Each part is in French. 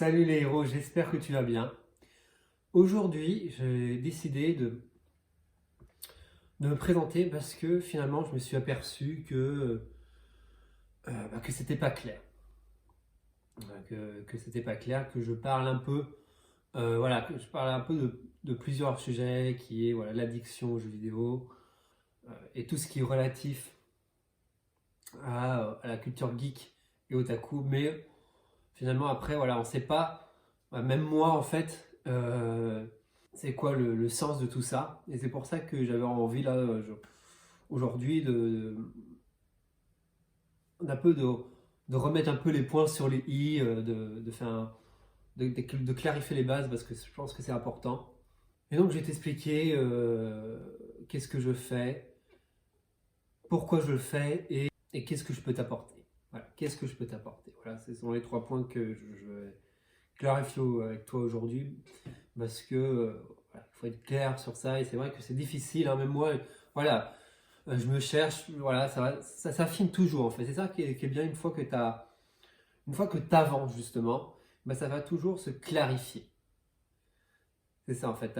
Salut les héros, j'espère que tu vas bien. Aujourd'hui, j'ai décidé de me présenter parce que finalement, je me suis aperçu que c'était pas clair. Que c'était pas clair, que je parle un peu, que je parle un peu de plusieurs sujets qui est voilà, l'addiction aux jeux vidéo et tout ce qui est relatif à la culture geek et otaku. Mais finalement, après, voilà, on sait pas, même moi en fait. C'est quoi le sens de tout ça. Et c'est pour ça que j'avais envie là aujourd'hui d'un peu de remettre un peu les points sur les i, de faire de clarifier les bases parce que je pense que c'est important. Et donc je vais t'expliquer qu'est-ce que je fais, pourquoi je le fais et qu'est-ce que je peux t'apporter. Voilà, qu'est-ce que je peux t'apporter. Voilà, ce sont les 3 points que je vais clarifier avec toi aujourd'hui parce que voilà, il faut être clair sur ça et c'est vrai que c'est difficile, hein, même moi, voilà, je me cherche, voilà, ça s'affine toujours en fait. C'est ça qui est bien une fois que tu avances justement, bah, ça va toujours se clarifier. C'est ça en fait.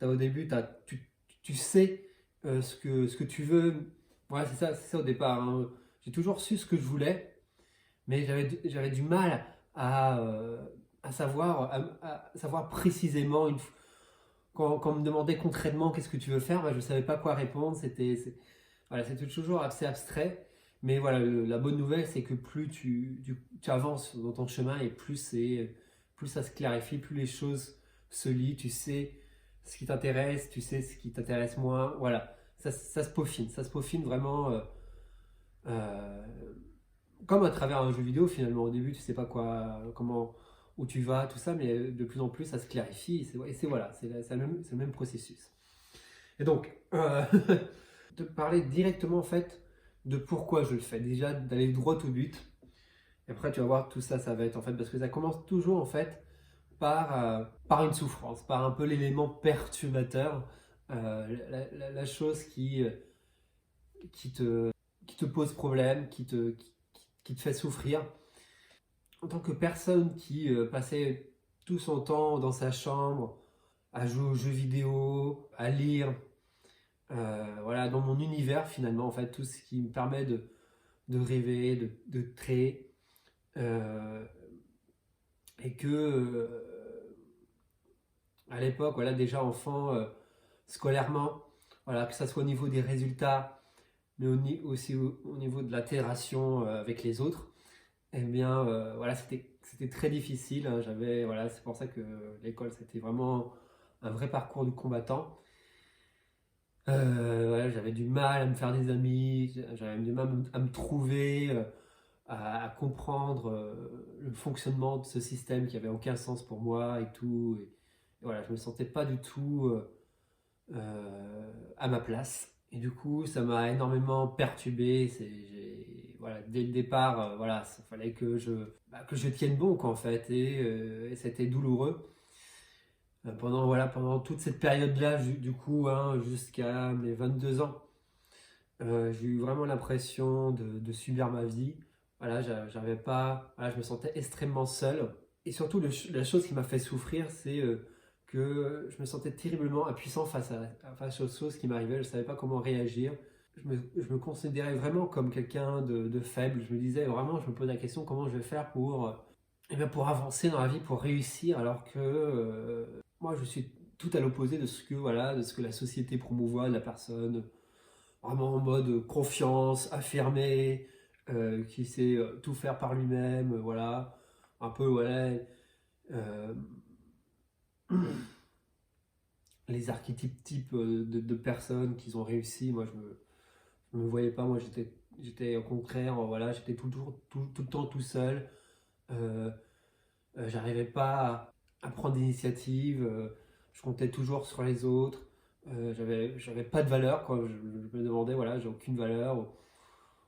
Au début, tu sais ce que tu veux. Voilà, c'est ça au départ, hein. J'ai toujours su ce que je voulais, mais j'avais du mal à, euh, à savoir précisément quand on me demandait concrètement qu'est-ce que tu veux faire, bah, je ne savais pas quoi répondre. Voilà, c'était toujours assez abstrait. Mais voilà, la bonne nouvelle, c'est que plus tu avances dans ton chemin et plus ça se clarifie, plus les choses se lient, tu sais ce qui t'intéresse, tu sais ce qui t'intéresse moins. Voilà, ça se peaufine vraiment euh, comme à travers un jeu vidéo finalement. Au début, tu sais pas quoi, comment, où tu vas, tout ça, mais de plus en plus, ça se clarifie. Voilà, c'est le même processus. Et donc, de parler directement en fait de pourquoi je le fais. Déjà d'aller droit au but. Et après, tu vas voir tout ça, ça va être en fait parce que ça commence toujours en fait par une souffrance, par un peu l'élément perturbateur, la chose qui te, qui te pose problème, qui te fait souffrir. En tant que personne qui passait tout son temps dans sa chambre à jouer aux jeux vidéo, à lire, voilà, dans mon univers finalement, en fait, tout ce qui me permet de rêver, de créer, euh, et que à l'époque, voilà, déjà enfant, scolairement, voilà, que ça soit au niveau des résultats, mais aussi au niveau de l'interaction avec les autres, eh bien, voilà, c'était très difficile, hein. Voilà, c'est pour ça que l'école, c'était vraiment un vrai parcours du combattant. Voilà, j'avais du mal à me faire des amis, j'avais du mal à me trouver, à comprendre le fonctionnement de ce système qui avait aucun sens pour moi et tout. Et voilà, je me sentais pas du tout à ma place. Et du coup, ça m'a énormément perturbé. Voilà, dès le départ, voilà, il fallait que je tienne bon, quoi, en fait. Et c'était douloureux. Pendant toute cette période-là, du coup, hein, jusqu'à mes 22 ans, j'ai eu vraiment l'impression de subir ma vie. Voilà, j'avais pas, voilà, je me sentais extrêmement seul. Et surtout, la chose qui m'a fait souffrir, c'est que je me sentais terriblement impuissant face aux choses qui m'arrivaient. Je ne savais pas comment réagir. Je me considérais vraiment comme quelqu'un de faible. Je me disais vraiment, je me posais la question comment je vais faire pour avancer dans la vie, pour réussir, alors que moi, je suis tout à l'opposé de ce que la société promouvoit de la personne vraiment en mode confiance, affirmé, qui sait tout faire par lui-même, voilà, un peu, voilà, euh, les archétypes types de personnes qui ont réussi. Moi, je me voyais pas, moi, j'étais au contraire, voilà, j'étais tout le temps tout seul, euh, j'arrivais pas à prendre d'initiative, je comptais toujours sur les autres, j'avais pas de valeur, quoi, je me demandais, voilà, j'ai aucune valeur,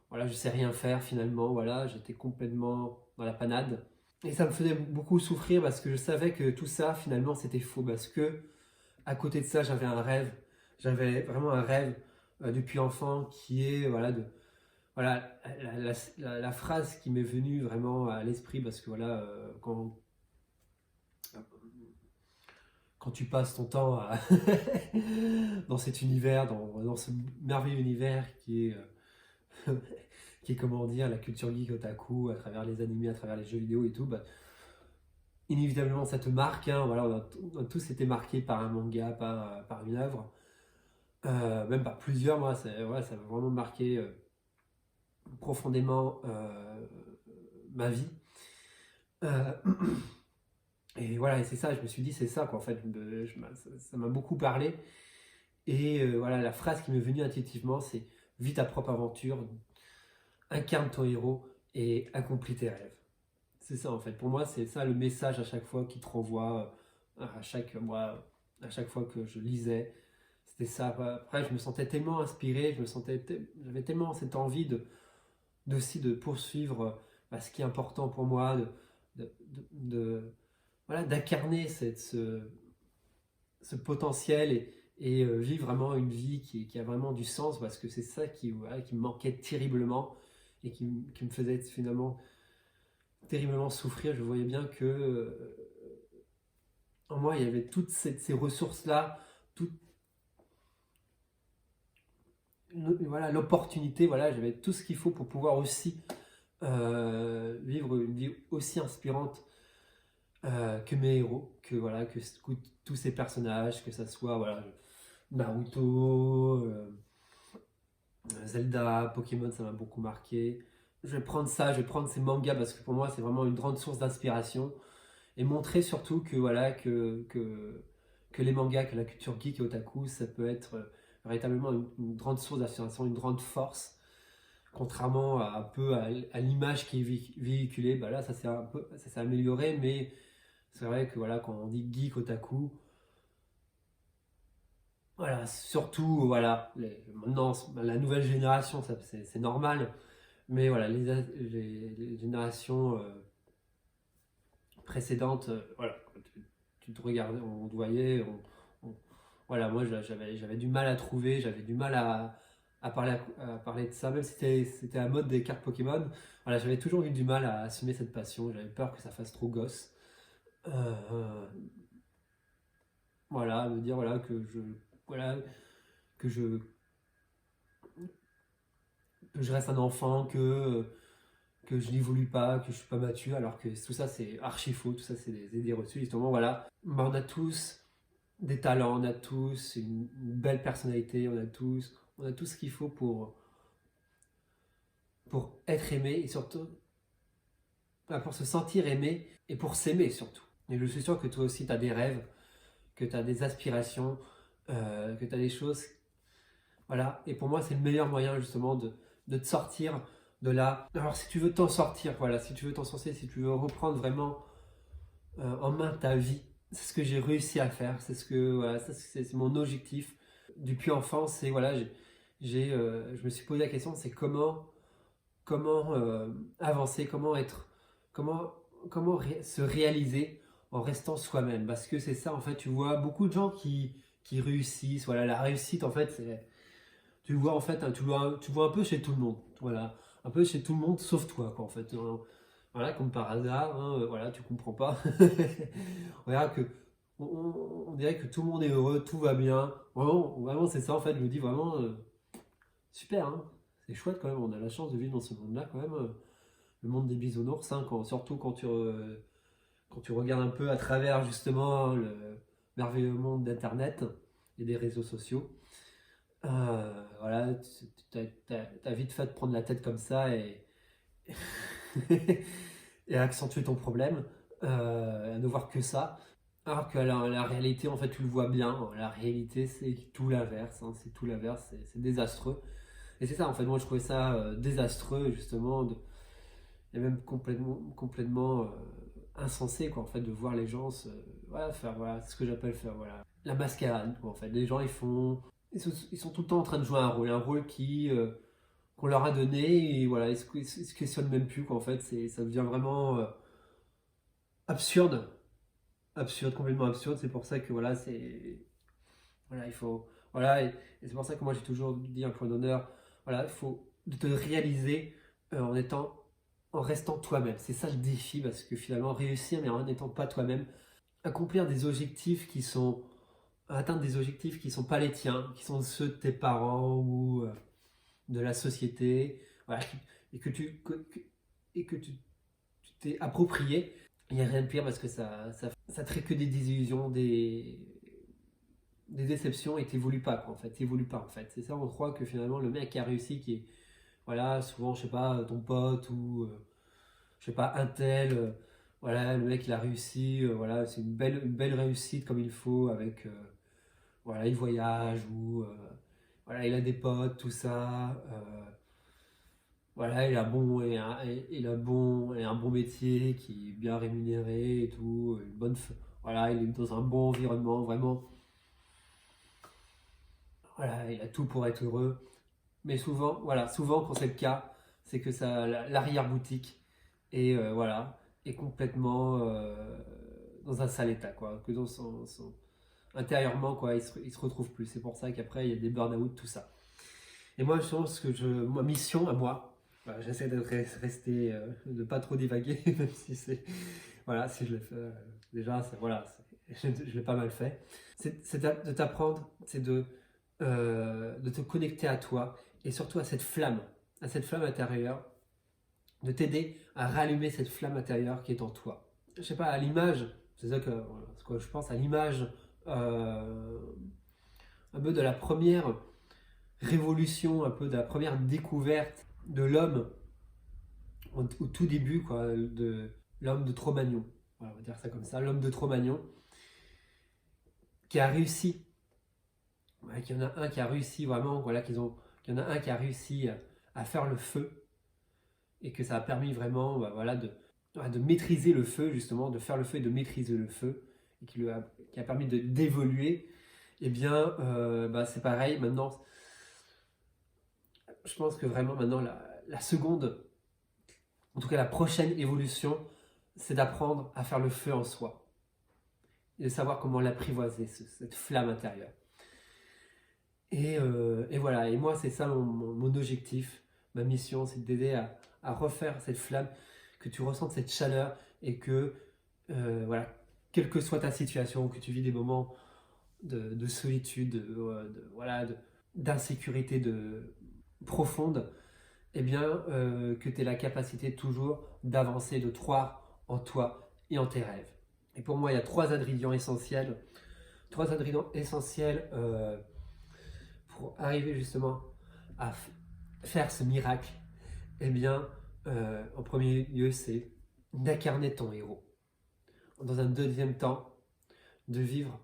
voilà, je sais rien faire finalement, voilà, j'étais complètement dans la panade. Et ça me faisait beaucoup souffrir parce que je savais que tout ça finalement c'était faux, parce que à côté de ça j'avais vraiment un rêve depuis enfant qui est voilà, la phrase qui m'est venue vraiment à l'esprit, parce que voilà, quand tu passes ton temps dans cet univers, dans ce merveilleux univers qui est comment dire, la culture geek otaku, à travers les animés, à travers les jeux vidéo et tout, bah, inévitablement ça te marque, hein, voilà, on a tous été marqués par un manga, par une œuvre, même par plusieurs. Moi, ouais, ça m'a vraiment marqué profondément ma vie. Euh, et voilà, et c'est ça, je me suis dit, c'est ça quoi, en fait, ça m'a beaucoup parlé. Et voilà, la phrase qui m'est venue intuitivement, c'est vis ta propre aventure, incarne ton héros et accomplis tes rêves. C'est ça en fait. Pour moi, c'est ça le message à chaque fois qui te renvoie, à chaque fois que je lisais. C'était ça. Après, je me sentais tellement inspiré, j'avais tellement cette envie de poursuivre ce qui est important pour moi, voilà, d'incarner ce potentiel et vivre vraiment une vie qui a vraiment du sens, parce que c'est ça voilà, qui me manquait terriblement et qui me faisait finalement terriblement souffrir. Je voyais bien que en moi, il y avait toutes ces ressources-là, toute voilà, l'opportunité, voilà, j'avais tout ce qu'il faut pour pouvoir aussi vivre une vie aussi inspirante que mes héros, voilà, que tous ces personnages, que ça soit voilà, Naruto, Zelda, Pokémon, ça m'a beaucoup marqué. Je vais prendre ça, je vais prendre ces mangas parce que pour moi c'est vraiment une grande source d'inspiration et montrer surtout que voilà que les mangas, que la culture geek et otaku, ça peut être véritablement une grande source d'inspiration, une grande force. Contrairement à un peu à l'image qui est véhiculée, bah là ça s'est amélioré, mais c'est vrai que voilà, quand on dit geek otaku, voilà, surtout voilà, maintenant la nouvelle génération, c'est normal, mais voilà, les générations précédentes, voilà, tu te regardais, on te voyait, voilà, moi j'avais du mal à trouver, j'avais du mal à parler de ça, même si c'était la mode des cartes Pokémon. Voilà, j'avais toujours eu du mal à assumer cette passion, j'avais peur que ça fasse trop gosse. Euh, voilà, me dire voilà, que je, que je reste un enfant, que je n'évolue pas, que je suis pas mature, alors que tout ça c'est archi faux, tout ça c'est des idées reçues. Justement, voilà, bah, on a tous des talents, on a tous une belle personnalité, on a tout ce qu'il faut pour être aimé et surtout pour se sentir aimé et pour s'aimer surtout. Et je suis sûr que toi aussi tu as des rêves, que tu as des aspirations, que tu as des choses. Voilà, et pour moi c'est le meilleur moyen justement de te sortir de là. Alors si tu veux t'en sortir, voilà, si tu veux t'en sortir, si tu veux reprendre vraiment en main ta vie, c'est ce que j'ai réussi à faire, c'est ce que voilà, c'est mon objectif depuis enfance. C'est voilà, je me suis posé la question, c'est comment avancer, comment se réaliser en restant soi-même. Parce que c'est ça en fait, tu vois beaucoup de gens qui réussissent. Voilà, la réussite en fait, tu le vois en fait, hein, tu vois un peu chez tout le monde. Voilà, un peu chez tout le monde sauf toi quoi en fait. Voilà, comme par hasard, hein, voilà, tu comprends pas. on dirait que on dirait que tout le monde est heureux, tout va bien. Vraiment, vraiment c'est ça en fait. Je me dis vraiment super, hein. C'est chouette quand même. On a la chance de vivre dans ce monde-là quand même. Le monde des bisounours, hein, surtout quand tu regardes un peu à travers justement le merveilleux monde d'Internet et des réseaux sociaux. Voilà, t'as vite fait de prendre la tête comme ça et accentuer ton problème, à ne voir que ça. Alors que la réalité, en fait, tu le vois bien. La réalité, c'est tout l'inverse. Hein, c'est tout l'inverse, c'est désastreux. Et c'est ça, en fait, moi je trouvais ça désastreux, justement, et même complètement insensé, quoi, en fait, de voir les gens voilà, faire, voilà, c'est ce que j'appelle faire, voilà, la mascarade, quoi, en fait. Les gens, ils sont tout le temps en train de jouer un rôle qu'on leur a donné, et voilà, ils se questionnent même plus, quoi, en fait, ça devient vraiment absurde, complètement absurde. C'est pour ça que, voilà, voilà, il faut, voilà, et c'est pour ça que moi j'ai toujours dit un point d'honneur, voilà, il faut de te réaliser en restant toi-même. C'est ça le défi, parce que finalement, réussir, mais en n'étant pas toi-même, accomplir des objectifs qui sont, atteindre des objectifs qui sont pas les tiens, qui sont ceux de tes parents ou de la société, voilà, et tu t'es approprié. Il n'y a rien de pire parce que ça te crée que des désillusions, des déceptions et t'évolues pas, quoi, en fait. T'évolues pas, en fait. C'est ça, on croit que finalement, le mec qui a réussi, qui est, voilà, souvent, je sais pas, ton pote ou, je sais pas, un tel, voilà, le mec, il a réussi, voilà, c'est une belle réussite comme il faut avec, voilà, il voyage ou, voilà, il a des potes, tout ça, voilà, il a un bon métier qui est bien rémunéré et tout, voilà, il est dans un bon environnement, vraiment, voilà, il a tout pour être heureux. Mais souvent, voilà, souvent quand c'est le cas, c'est que ça, l'arrière-boutique est, voilà, est complètement dans un sale état, quoi, que dans intérieurement, quoi, il se retrouve plus. C'est pour ça qu'après, il y a des burn-out, tout ça. Et moi, je pense que ma mission à moi, voilà, j'essaie de rester, de pas trop divaguer, même si c'est, voilà, si je le fais, déjà, voilà, je l'ai pas mal fait. C'est de t'apprendre, c'est de te connecter à toi et surtout à cette flamme intérieure, de t'aider à rallumer cette flamme intérieure qui est en toi. Je sais pas, à l'image, c'est ça que, voilà, ce que je pense, à l'image un peu de la première révolution, un peu de la première découverte de l'homme au tout début, quoi, de l'homme de Cro-Magnon. Voilà, on va dire ça comme ça, l'homme de Cro-Magnon, qui a réussi. Ouais, qu'il y en a un qui a réussi vraiment, voilà, qu'il y en a un qui a réussi à faire le feu et que ça a permis vraiment, bah, voilà, de maîtriser le feu, justement, de faire le feu et de maîtriser le feu, et qui a permis d'évoluer. Eh bien, bah, c'est pareil, maintenant, je pense que vraiment maintenant, la seconde, en tout cas la prochaine évolution, c'est d'apprendre à faire le feu en soi et de savoir comment l'apprivoiser, cette flamme intérieure. Et voilà, et moi c'est ça mon objectif, ma mission, c'est d'aider à refaire cette flamme, que tu ressentes cette chaleur et que, voilà, quelle que soit ta situation, que tu vis des moments de solitude, voilà, d'insécurité profonde, eh bien, que tu aies la capacité toujours d'avancer, de croire en toi et en tes rêves. Et pour moi, il y a trois ingrédients essentiels pour arriver justement à faire ce miracle. Eh bien, en premier lieu, c'est d'incarner ton héros. Dans un deuxième temps, de vivre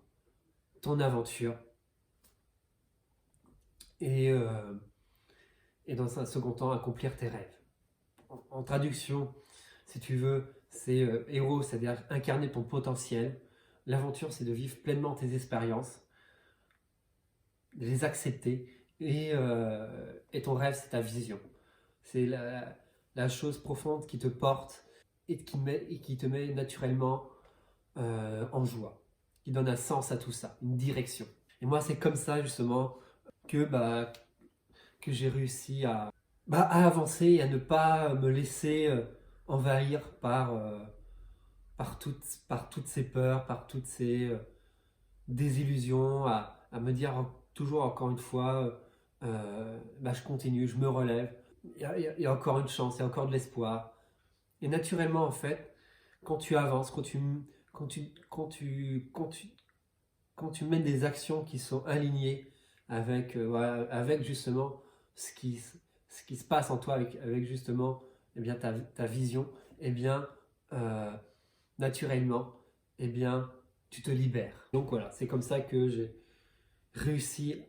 ton aventure. Et dans un second temps, accomplir tes rêves. En traduction, si tu veux, c'est héros, c'est-à-dire incarner ton potentiel. L'aventure, c'est de vivre pleinement tes expériences, de les accepter. Et ton rêve, c'est ta vision. C'est la chose profonde qui te porte et qui te met naturellement en joie, qui donne un sens à tout ça, une direction. Et moi, c'est comme ça, justement, que j'ai réussi à avancer et à ne pas me laisser envahir par toutes ces peurs, par toutes ces désillusions, à me dire toujours encore une fois, je continue, je me relève, il y a encore une chance, il y a encore de l'espoir. Et naturellement, en fait, quand tu avances, quand tu mènes des actions qui sont alignées voilà, avec justement ce qui, ce qui se passe en toi, avec justement eh bien, ta vision, eh bien, naturellement, eh bien, tu te libères. Donc voilà, c'est comme ça que j'ai réussi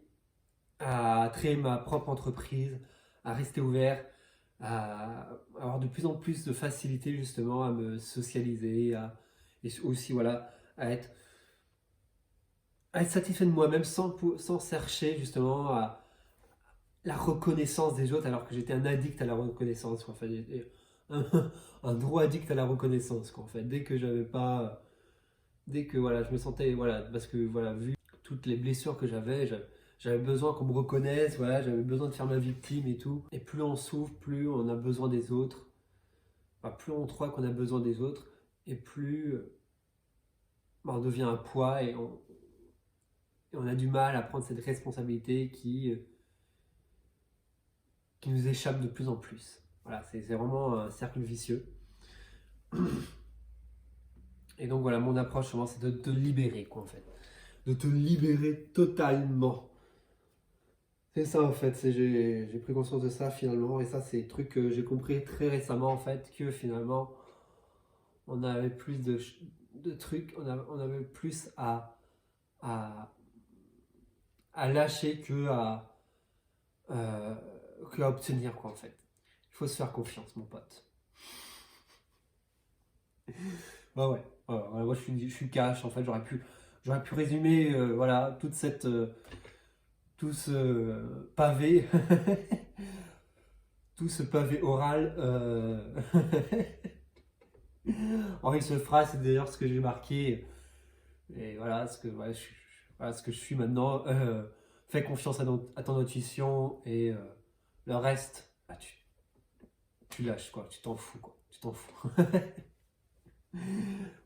à créer ma propre entreprise, à rester ouvert, à avoir de plus en plus de facilité justement à me socialiser, et aussi voilà, à être satisfait de moi-même sans chercher justement à la reconnaissance des autres, alors que j'étais un addict à la reconnaissance, quoi. Enfin, j'étais un gros addict à la reconnaissance, quoi, en fait. Dès que voilà, je me sentais, voilà, parce que voilà, vu toutes les blessures que j'avais, j'avais besoin qu'on me reconnaisse, voilà, j'avais besoin de faire ma victime et tout. Et plus on souffre, plus on a besoin des autres. Enfin, plus on croit qu'on a besoin des autres, et plus on devient un poids et on a du mal à prendre cette responsabilité qui nous échappe de plus en plus. Voilà, c'est vraiment un cercle vicieux. Et donc voilà, mon approche, c'est de te libérer, quoi, en fait. De te libérer totalement. C'est ça, en fait. J'ai pris conscience de ça, finalement. Et ça, c'est des trucs que j'ai compris très récemment, en fait, que finalement, on avait plus de trucs, on avait plus à, à lâcher que à obtenir, quoi, en fait. Il faut se faire confiance, mon pote. Bah ouais, moi je suis cash, en fait, j'aurais pu résumer, voilà, tout ce pavé, tout ce pavé oral en une seule phrase. C'est d'ailleurs ce que j'ai marqué, et voilà, voilà ce que je suis maintenant. Fais confiance à ton intuition, et le reste, bah, tu lâches, quoi, tu t'en fous, quoi, tu t'en fous.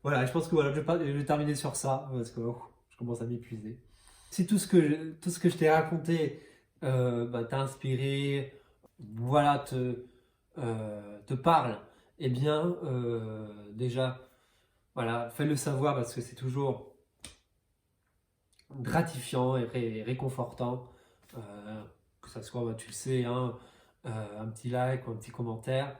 Voilà, je pense que voilà, je vais terminer sur ça, parce que je commence à m'épuiser. Si tout ce que je t'ai raconté t'a inspiré, voilà, te parle, eh bien, déjà, voilà, fais-le savoir, parce que c'est toujours gratifiant et réconfortant, que ça soit, bah, tu le sais, hein, un petit like ou un petit commentaire,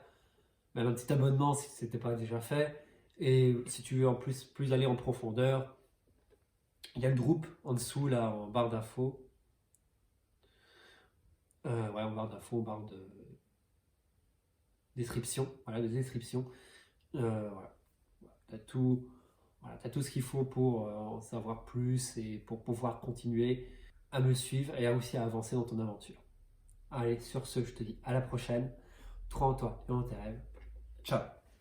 même un petit abonnement si ce n'était pas déjà fait. Et si tu veux en plus aller en profondeur, il y a le groupe en dessous, là, en barre d'infos. Ouais, en barre d'infos, en barre de description. Voilà, de description. Voilà. Tu as tout, voilà, t'as tout ce qu'il faut pour en savoir plus et pour pouvoir continuer à me suivre et aussi à avancer dans ton aventure. Allez, sur ce, je te dis à la prochaine. Crois en toi et en tes rêves. Ciao!